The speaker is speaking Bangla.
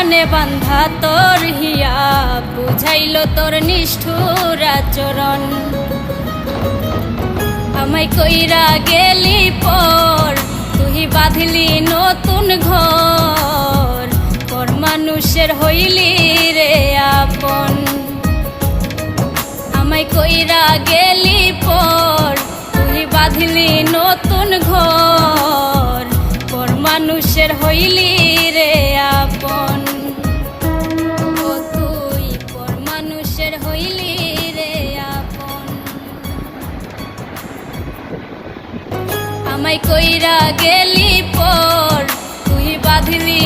কানে বান্ধা তোর হিয়া বুঝাইল তোর নিষ্ঠুর আচরণ। আমায় কইরা গেলি পর তুই বাঁধলি নতুন ঘর, পর মানুষের হইলি রে আপন। আমায় কইরা গেলি পর তুই বাঁধলি নতুন ঘর, পর মানুষের হইলি রে আপন। ও তুই পর মানুষের হইলি রে আপন। আমায় কইরা গেলি পর তুই বাঁধলি